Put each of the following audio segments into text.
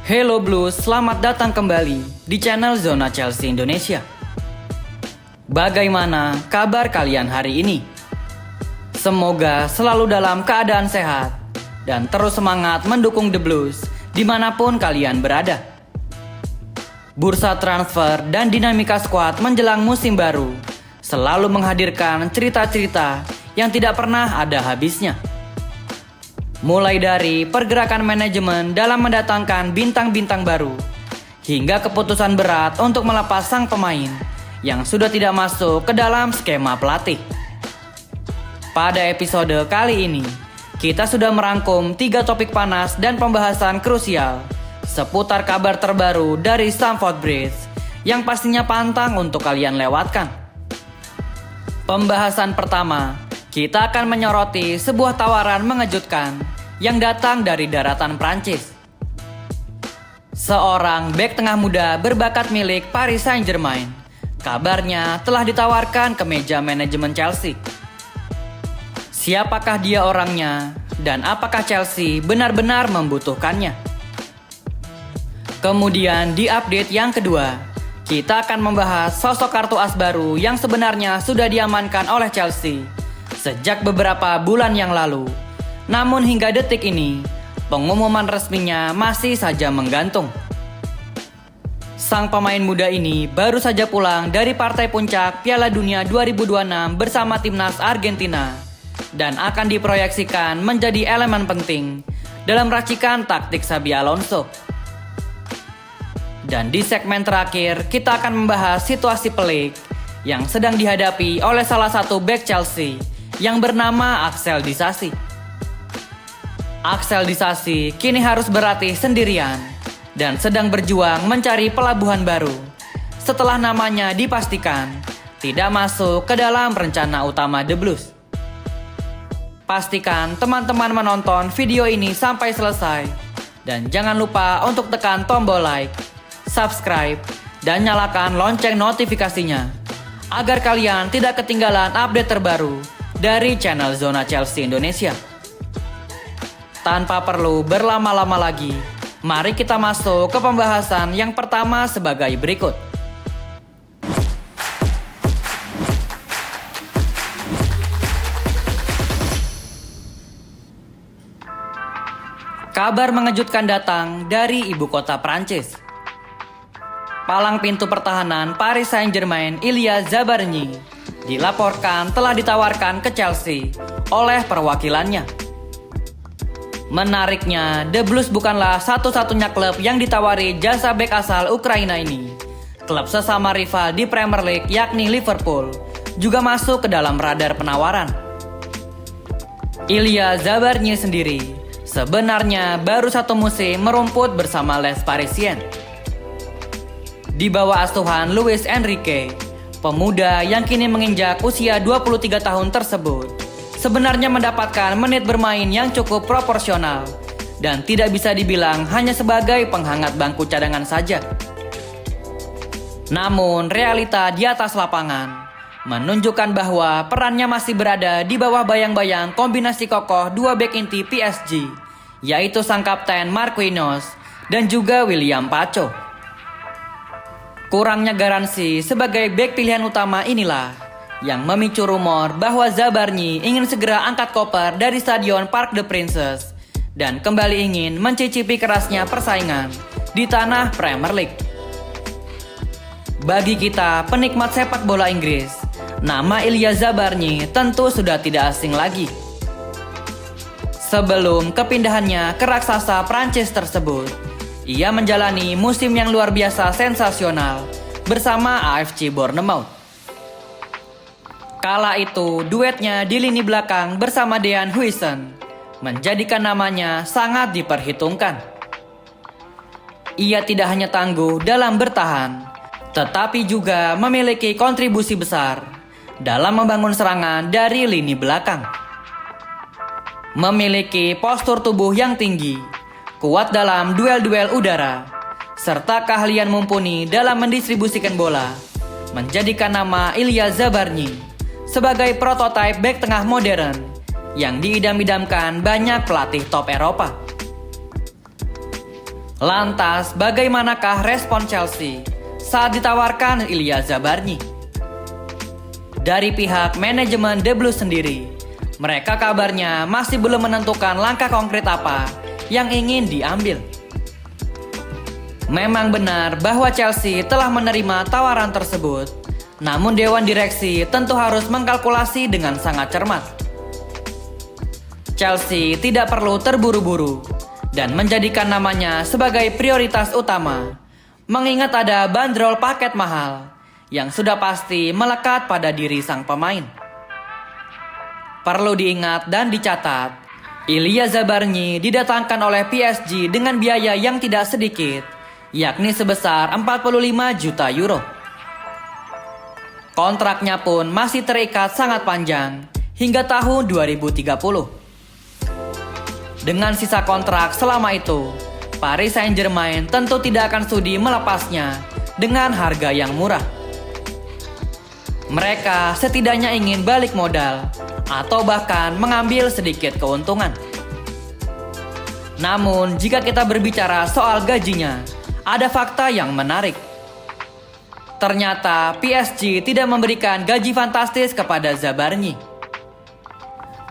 Hello Blues, selamat datang kembali di channel Zona Chelsea Indonesia. Bagaimana kabar kalian hari ini? Semoga selalu dalam keadaan sehat dan terus semangat mendukung The Blues dimanapun kalian berada. Bursa transfer dan dinamika skuad menjelang musim baru selalu menghadirkan cerita-cerita yang tidak pernah ada habisnya. Mulai dari pergerakan manajemen dalam mendatangkan bintang-bintang baru, hingga keputusan berat untuk melepas sang pemain yang sudah tidak masuk ke dalam skema pelatih. Pada episode kali ini, kita sudah merangkum 3 topik panas dan pembahasan krusial seputar kabar terbaru dari Stamford Bridge yang pastinya pantang untuk kalian lewatkan. Pembahasan pertama, kita akan menyoroti sebuah tawaran mengejutkan yang datang dari daratan Prancis. Seorang bek tengah muda berbakat milik Paris Saint-Germain kabarnya telah ditawarkan ke meja manajemen Chelsea. Siapakah dia orangnya dan apakah Chelsea benar-benar membutuhkannya? Kemudian di update yang kedua, kita akan membahas sosok kartu as baru yang sebenarnya sudah diamankan oleh Chelsea sejak beberapa bulan yang lalu. Namun hingga detik ini, pengumuman resminya masih saja menggantung. Sang pemain muda ini baru saja pulang dari partai puncak Piala Dunia 2026 bersama timnas Argentina dan akan diproyeksikan menjadi elemen penting dalam racikan taktik Xabi Alonso. Dan di segmen terakhir, kita akan membahas situasi pelik yang sedang dihadapi oleh salah satu bek Chelsea yang bernama Axel Disasi. Axel Disasi kini harus berlatih sendirian dan sedang berjuang mencari pelabuhan baru setelah namanya dipastikan tidak masuk ke dalam rencana utama The Blues. Pastikan teman-teman menonton video ini sampai selesai dan jangan lupa untuk tekan tombol like, subscribe, dan nyalakan lonceng notifikasinya agar kalian tidak ketinggalan update terbaru dari channel Zona Chelsea Indonesia. Tanpa perlu berlama-lama lagi, mari kita masuk ke pembahasan yang pertama sebagai berikut. Kabar mengejutkan datang dari ibu kota Prancis. Palang pintu pertahanan Paris Saint-Germain Ilya Zabarnyi dilaporkan telah ditawarkan ke Chelsea oleh perwakilannya. Menariknya, The Blues bukanlah satu-satunya klub yang ditawari jasa bek asal Ukraina ini. Klub sesama rival di Premier League yakni Liverpool juga masuk ke dalam radar penawaran. Ilya Zabarnyi sendiri sebenarnya baru 1 musim merumput bersama Les Parisiens. Di bawah asuhan Luis Enrique, pemuda yang kini menginjak usia 23 tahun tersebut sebenarnya mendapatkan menit bermain yang cukup proporsional dan tidak bisa dibilang hanya sebagai penghangat bangku cadangan saja. Namun realita di atas lapangan menunjukkan bahwa perannya masih berada di bawah bayang-bayang kombinasi kokoh 2 bek inti PSG, yaitu sang kapten Marquinhos dan juga William Pacho. Kurangnya garansi sebagai bek pilihan utama inilah yang memicu rumor bahwa Zabarnyi ingin segera angkat koper dari Stadion Parc des Princes dan kembali ingin mencicipi kerasnya persaingan di tanah Premier League. Bagi kita penikmat sepak bola Inggris, nama Ilya Zabarnyi tentu sudah tidak asing lagi. Sebelum kepindahannya ke raksasa Prancis tersebut, ia menjalani musim yang luar biasa sensasional bersama AFC Bournemouth. Kala itu, duetnya di lini belakang bersama Dean Huijsen menjadikan namanya sangat diperhitungkan. Ia tidak hanya tangguh dalam bertahan, tetapi juga memiliki kontribusi besar dalam membangun serangan dari lini belakang. Memiliki postur tubuh yang tinggi, kuat dalam duel-duel udara, serta keahlian mumpuni dalam mendistribusikan bola, menjadikan nama Ilya Zabarnyi sebagai prototipe bek tengah modern yang diidam-idamkan banyak pelatih top Eropa. Lantas, bagaimanakah respon Chelsea saat ditawarkan Ilya Zabarnyi? Dari pihak manajemen The Blues sendiri, mereka kabarnya masih belum menentukan langkah konkret apa yang ingin diambil. Memang benar bahwa Chelsea telah menerima tawaran tersebut, namun Dewan Direksi tentu harus mengkalkulasi dengan sangat cermat. Chelsea tidak perlu terburu-buru dan menjadikan namanya sebagai prioritas utama, mengingat ada bandrol paket mahal yang sudah pasti melekat pada diri sang pemain. Perlu diingat dan dicatat, Ilya Zabarnyi didatangkan oleh PSG dengan biaya yang tidak sedikit, yakni sebesar 45 juta euro. Kontraknya pun masih terikat sangat panjang hingga tahun 2030. Dengan sisa kontrak selama itu, Paris Saint-Germain tentu tidak akan sudi melepasnya dengan harga yang murah. Mereka setidaknya ingin balik modal atau bahkan mengambil sedikit keuntungan. Namun, jika kita berbicara soal gajinya, ada fakta yang menarik. Ternyata PSG tidak memberikan gaji fantastis kepada Zabarnyi.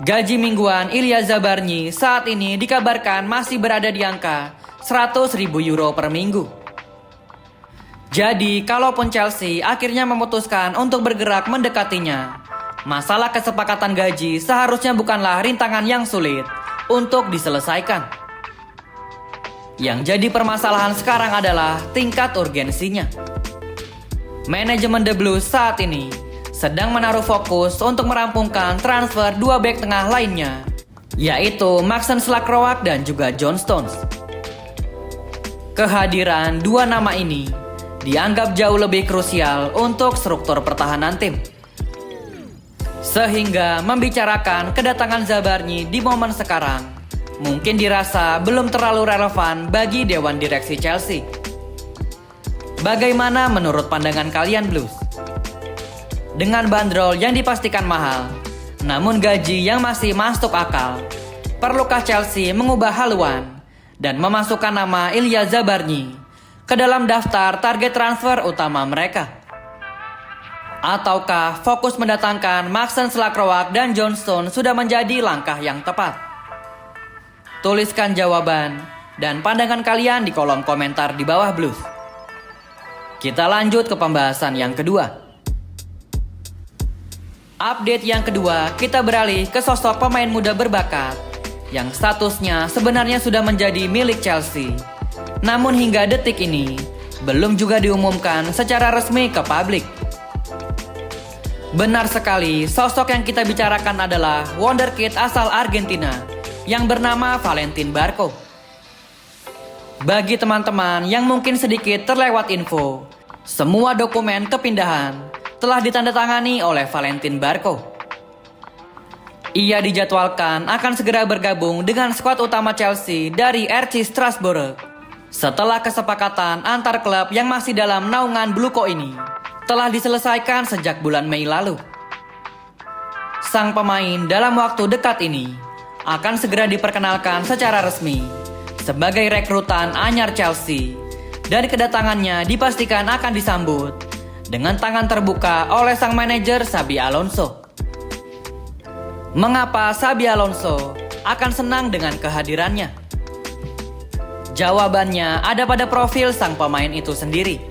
Gaji mingguan Ilya Zabarnyi saat ini dikabarkan masih berada di angka 100.000 euro per minggu. Jadi, kalaupun Chelsea akhirnya memutuskan untuk bergerak mendekatinya, masalah kesepakatan gaji seharusnya bukanlah rintangan yang sulit untuk diselesaikan. Yang jadi permasalahan sekarang adalah tingkat urgensinya. Manajemen The Blues saat ini sedang menaruh fokus untuk merampungkan transfer dua bek tengah lainnya, yaitu Maxence Lacroix dan juga John Stones. Kehadiran dua nama ini dianggap jauh lebih krusial untuk struktur pertahanan tim. Sehingga membicarakan kedatangan Zabarnyi di momen sekarang mungkin dirasa belum terlalu relevan bagi Dewan Direksi Chelsea. Bagaimana menurut pandangan kalian, Blues? Dengan bandrol yang dipastikan mahal, namun gaji yang masih masuk akal, perlukah Chelsea mengubah haluan dan memasukkan nama Ilya Zabarnyi ke dalam daftar target transfer utama mereka? Ataukah fokus mendatangkan Maxence Lacroix dan John Stones sudah menjadi langkah yang tepat? Tuliskan jawaban dan pandangan kalian di kolom komentar di bawah, Blues. Kita lanjut ke pembahasan yang kedua. Update yang kedua, kita beralih ke sosok pemain muda berbakat yang statusnya sebenarnya sudah menjadi milik Chelsea. Namun hingga detik ini, belum juga diumumkan secara resmi ke publik. Benar sekali, sosok yang kita bicarakan adalah wonderkid asal Argentina yang bernama Valentin Barco. Bagi teman-teman yang mungkin sedikit terlewat info, semua dokumen kepindahan telah ditandatangani oleh Valentin Barco. Ia dijadwalkan akan segera bergabung dengan skuad utama Chelsea dari RC Strasbourg setelah kesepakatan antar klub yang masih dalam naungan Bluco ini telah diselesaikan sejak bulan Mei lalu. Sang pemain dalam waktu dekat ini akan segera diperkenalkan secara resmi sebagai rekrutan anyar Chelsea, dan kedatangannya dipastikan akan disambut dengan tangan terbuka oleh sang manajer Xabi Alonso. Mengapa Xabi Alonso akan senang dengan kehadirannya? Jawabannya ada pada profil sang pemain itu sendiri.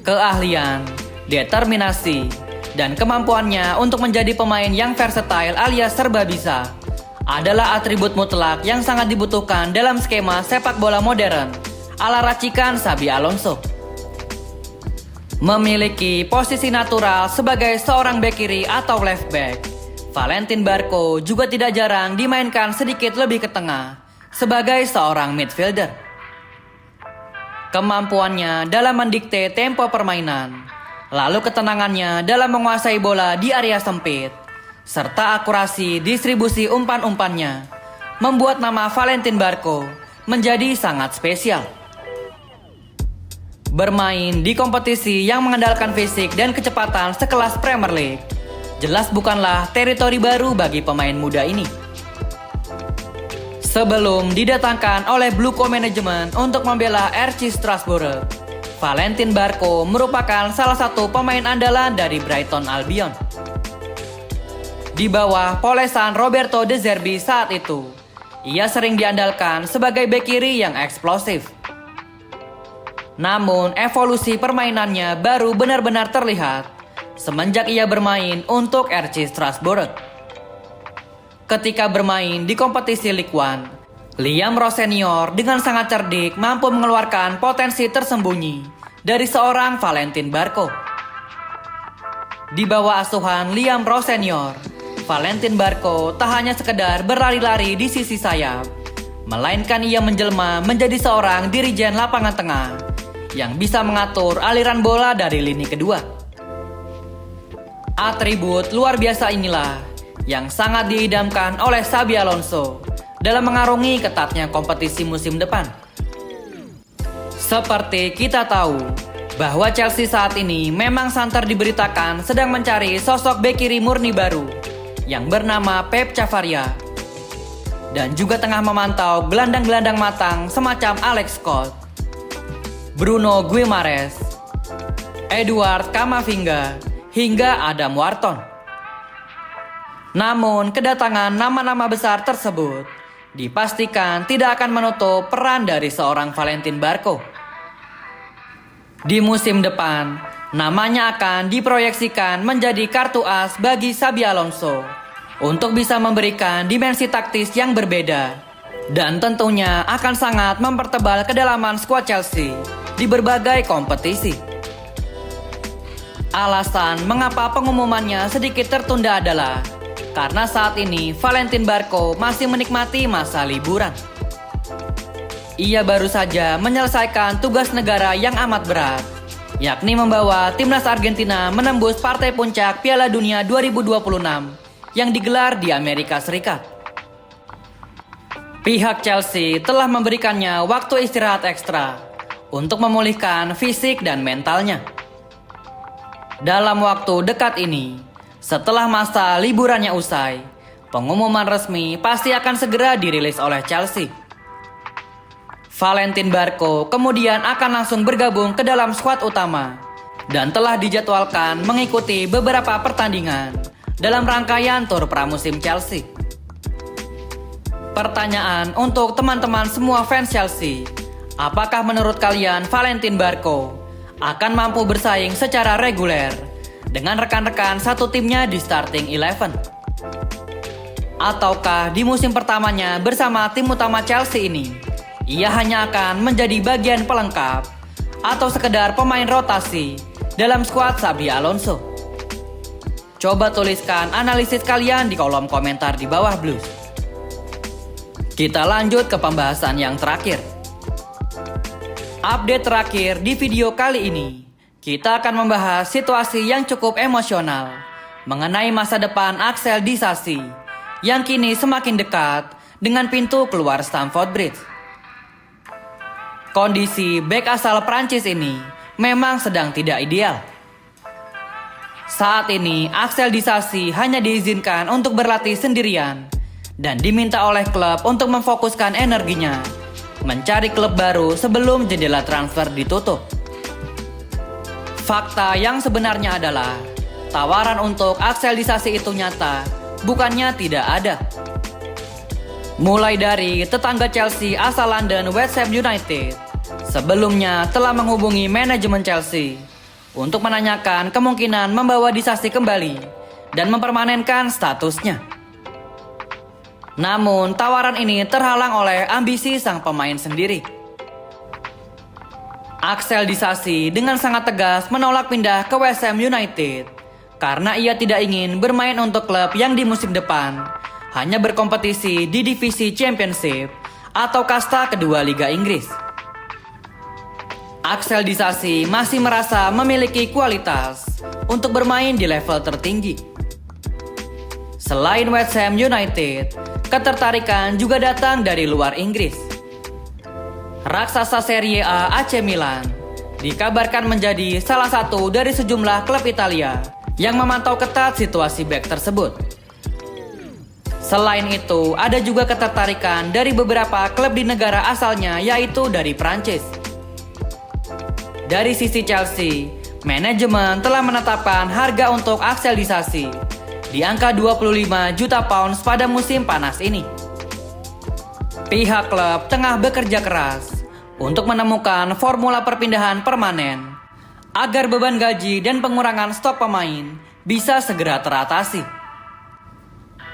Keahlian, determinasi, dan kemampuannya untuk menjadi pemain yang versatile alias serba bisa adalah atribut mutlak yang sangat dibutuhkan dalam skema sepak bola modern ala racikan Xabi Alonso. Memiliki posisi natural sebagai seorang bek kiri atau left back, Valentin Barco juga tidak jarang dimainkan sedikit lebih ke tengah sebagai seorang midfielder. Kemampuannya dalam mendikte tempo permainan, lalu ketenangannya dalam menguasai bola di area sempit, serta akurasi distribusi umpan-umpannya membuat nama Valentin Barco menjadi sangat spesial. Bermain di kompetisi yang mengandalkan fisik dan kecepatan sekelas Premier League jelas bukanlah teritori baru bagi pemain muda ini. Sebelum didatangkan oleh Bluco Management untuk membela RC Strasbourg, Valentin Barco merupakan salah satu pemain andalan dari Brighton Albion. Di bawah polesan Roberto De Zerbi saat itu, ia sering diandalkan sebagai bek kiri yang eksplosif. Namun evolusi permainannya baru benar-benar terlihat semenjak ia bermain untuk RC Strasbourg. Ketika bermain di kompetisi Ligue 1, Liam Rowe Senior dengan sangat cerdik mampu mengeluarkan potensi tersembunyi dari seorang Valentin Barco. Di bawah asuhan Liam Rowe Senior, Valentin Barco tak hanya sekedar berlari-lari di sisi sayap, melainkan ia menjelma menjadi seorang dirijen lapangan tengah yang bisa mengatur aliran bola dari lini kedua. Atribut luar biasa inilah yang sangat diidamkan oleh Xabi Alonso dalam mengarungi ketatnya kompetisi musim depan. Seperti kita tahu bahwa Chelsea saat ini memang santer diberitakan sedang mencari sosok bek kiri murni baru yang bernama Pep Chavaria, dan juga tengah memantau gelandang-gelandang matang semacam Alex Scott, Bruno Guimaraes, Edouard Camavinga, hingga Adam Wharton. Namun kedatangan nama-nama besar tersebut dipastikan tidak akan menutup peran dari seorang Valentin Barco. Di musim depan, namanya akan diproyeksikan menjadi kartu as bagi Xabi Alonso untuk bisa memberikan dimensi taktis yang berbeda, dan tentunya akan sangat mempertebal kedalaman skuad Chelsea di berbagai kompetisi. Alasan mengapa pengumumannya sedikit tertunda adalah karena saat ini Valentin Barco masih menikmati masa liburan. Ia baru saja menyelesaikan tugas negara yang amat berat, yakni membawa timnas Argentina menembus partai puncak Piala Dunia 2026 yang digelar di Amerika Serikat. Pihak Chelsea telah memberikannya waktu istirahat ekstra untuk memulihkan fisik dan mentalnya. Dalam waktu dekat ini, setelah masa liburannya usai, pengumuman resmi pasti akan segera dirilis oleh Chelsea. Valentin Barco kemudian akan langsung bergabung ke dalam skuad utama dan telah dijadwalkan mengikuti beberapa pertandingan dalam rangkaian tur pramusim Chelsea. Pertanyaan untuk teman-teman semua fans Chelsea, apakah menurut kalian Valentin Barco akan mampu bersaing secara reguler dengan rekan-rekan satu timnya di starting 11? Ataukah di musim pertamanya bersama tim utama Chelsea ini, ia hanya akan menjadi bagian pelengkap atau sekedar pemain rotasi dalam skuad Xabi Alonso? Coba tuliskan analisis kalian di kolom komentar di bawah Blues. Kita lanjut ke pembahasan yang terakhir. Update terakhir di video kali ini, kita akan membahas situasi yang cukup emosional mengenai masa depan Axel Disasi yang kini semakin dekat dengan pintu keluar Stamford Bridge. Kondisi bek asal Prancis ini memang sedang tidak ideal. Saat ini Axel Disasi hanya diizinkan untuk berlatih sendirian dan diminta oleh klub untuk memfokuskan energinya mencari klub baru sebelum jendela transfer ditutup. Fakta yang sebenarnya adalah tawaran untuk Axel Disasi itu nyata, bukannya tidak ada. Mulai dari tetangga Chelsea asal London West Ham United sebelumnya telah menghubungi manajemen Chelsea untuk menanyakan kemungkinan membawa Disasi kembali dan mempermanenkan statusnya. Namun tawaran ini terhalang oleh ambisi sang pemain sendiri. Axel Disasi dengan sangat tegas menolak pindah ke West Ham United karena ia tidak ingin bermain untuk klub yang di musim depan hanya berkompetisi di divisi Championship atau kasta kedua Liga Inggris. Axel Disasi masih merasa memiliki kualitas untuk bermain di level tertinggi. Selain West Ham United, ketertarikan juga datang dari luar Inggris. Raksasa Serie A AC Milan dikabarkan menjadi salah satu dari sejumlah klub Italia yang memantau ketat situasi bek tersebut. Selain itu, ada juga ketertarikan dari beberapa klub di negara asalnya, yaitu dari Prancis. Dari sisi Chelsea, manajemen telah menetapkan harga untuk Axel Disasi di angka 25 juta pounds pada musim panas ini. Pihak klub tengah bekerja keras untuk menemukan formula perpindahan permanen agar beban gaji dan pengurangan stok pemain bisa segera teratasi.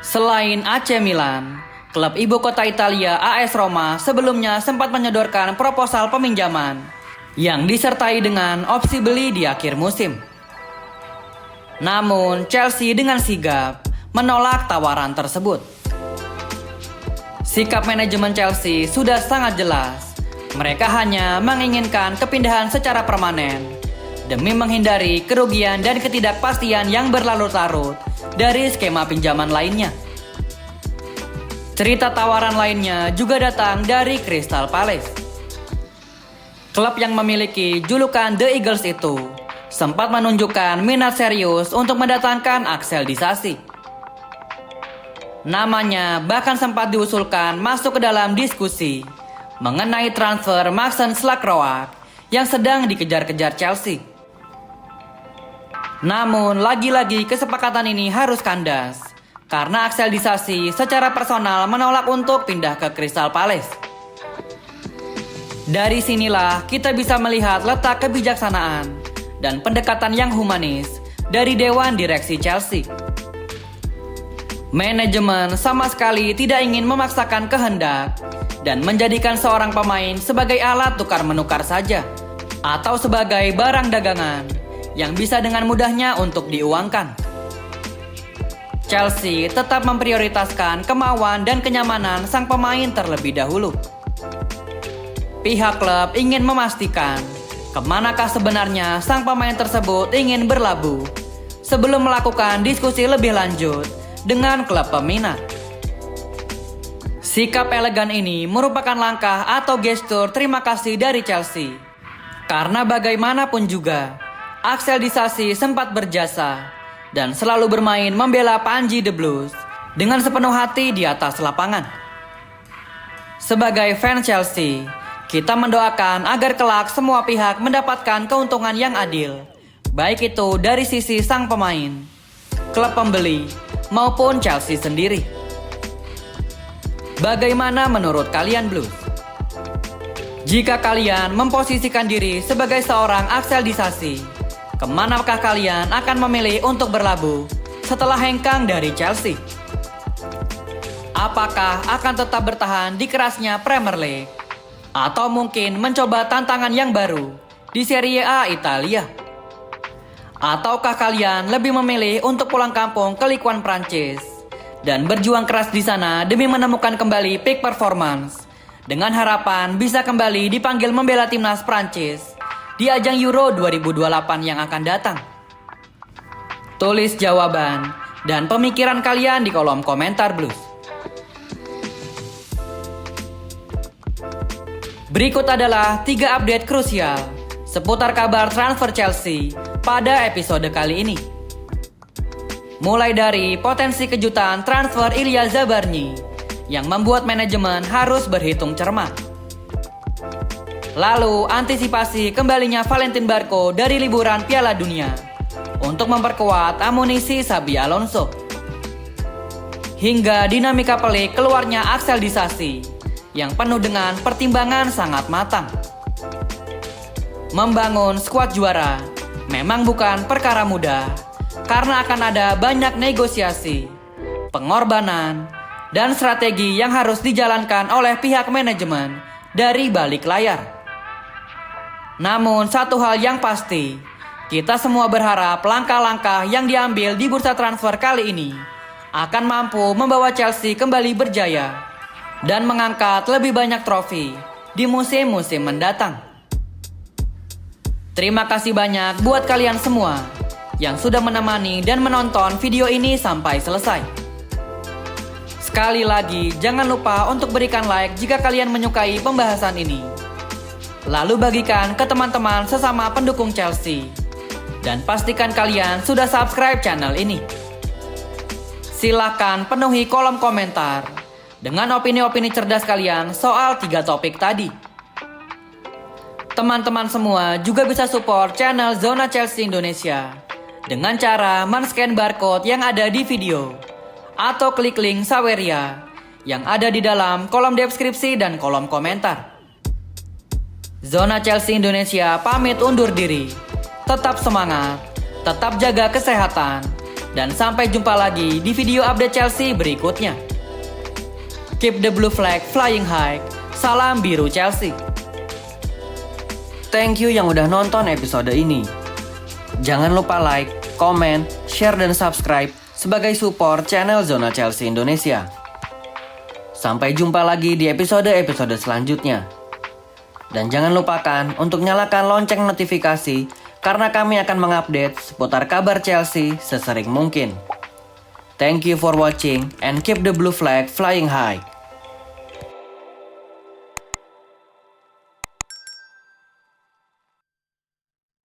Selain AC Milan, klub ibu kota Italia AS Roma sebelumnya sempat menyodorkan proposal peminjaman yang disertai dengan opsi beli di akhir musim. Namun Chelsea dengan sigap menolak tawaran tersebut. Sikap manajemen Chelsea sudah sangat jelas. Mereka hanya menginginkan kepindahan secara permanen demi menghindari kerugian dan ketidakpastian yang berlarut-larut dari skema pinjaman lainnya. Cerita tawaran lainnya juga datang dari Crystal Palace. Klub yang memiliki julukan The Eagles itu sempat menunjukkan minat serius untuk mendatangkan Axel Disasi. Namanya bahkan sempat diusulkan masuk ke dalam diskusi mengenai transfer Mason Slakroak yang sedang dikejar-kejar Chelsea. Namun lagi-lagi kesepakatan ini harus kandas karena Axel Disasi secara personal menolak untuk pindah ke Crystal Palace. Dari sinilah kita bisa melihat letak kebijaksanaan dan pendekatan yang humanis dari Dewan Direksi Chelsea. Manajemen sama sekali tidak ingin memaksakan kehendak dan menjadikan seorang pemain sebagai alat tukar-menukar saja atau sebagai barang dagangan yang bisa dengan mudahnya untuk diuangkan. Chelsea tetap memprioritaskan kemauan dan kenyamanan sang pemain terlebih dahulu. Pihak klub ingin memastikan kemanakah sebenarnya sang pemain tersebut ingin berlabuh sebelum melakukan diskusi lebih lanjut dengan klub peminat. Sikap elegan ini merupakan langkah atau gestur terima kasih dari Chelsea. Karena bagaimanapun juga, Axel Disasi sempat berjasa dan selalu bermain membela Panji The Blues dengan sepenuh hati di atas lapangan. Sebagai fans Chelsea, kita mendoakan agar kelak semua pihak mendapatkan keuntungan yang adil, baik itu dari sisi sang pemain, klub pembeli, maupun Chelsea sendiri. Bagaimana menurut kalian Blues? Jika kalian memposisikan diri sebagai seorang Axel Disasi, kemanakah kalian akan memilih untuk berlabuh setelah hengkang dari Chelsea? Apakah akan tetap bertahan di kerasnya Premier League? Atau mungkin mencoba tantangan yang baru di Serie A Italia? Ataukah kalian lebih memilih untuk pulang kampung ke Ligue 1 Prancis dan berjuang keras di sana demi menemukan kembali peak performance dengan harapan bisa kembali dipanggil membela timnas Prancis di ajang Euro 2028 yang akan datang? Tulis jawaban dan pemikiran kalian di kolom komentar Blues. Berikut adalah 3 update krusial seputar kabar transfer Chelsea pada episode kali ini. Mulai dari potensi kejutan transfer Ilya Zabarnyi yang membuat manajemen harus berhitung cermat. Lalu antisipasi kembalinya Valentin Barco dari liburan Piala Dunia untuk memperkuat amunisi Xabi Alonso. Hingga dinamika pelik keluarnya Axel Disasi yang penuh dengan pertimbangan sangat matang. Membangun skuad juara memang bukan perkara mudah karena akan ada banyak negosiasi, pengorbanan, dan strategi yang harus dijalankan oleh pihak manajemen dari balik layar. Namun satu hal yang pasti, kita semua berharap langkah-langkah yang diambil di bursa transfer kali ini akan mampu membawa Chelsea kembali berjaya dan mengangkat lebih banyak trofi di musim-musim mendatang. Terima kasih banyak buat kalian semua yang sudah menemani dan menonton video ini sampai selesai. Sekali lagi, jangan lupa untuk berikan like jika kalian menyukai pembahasan ini. Lalu bagikan ke teman-teman sesama pendukung Chelsea. Dan pastikan kalian sudah subscribe channel ini. Silakan penuhi kolom komentar dengan opini-opini cerdas kalian soal 3 topik tadi. Teman-teman semua juga bisa support channel Zona Chelsea Indonesia dengan cara men-scan barcode yang ada di video atau klik link Saweria yang ada di dalam kolom deskripsi dan kolom komentar. Zona Chelsea Indonesia pamit undur diri. Tetap semangat, tetap jaga kesehatan, dan sampai jumpa lagi di video update Chelsea berikutnya. Keep the blue flag flying high. Salam biru Chelsea. Thank you yang udah nonton episode ini. Jangan lupa like, comment, share, dan subscribe sebagai support channel Zona Chelsea Indonesia. Sampai jumpa lagi di episode-episode selanjutnya. Dan jangan lupakan untuk nyalakan lonceng notifikasi karena kami akan mengupdate seputar kabar Chelsea sesering mungkin. Thank you for watching and keep the blue flag flying high.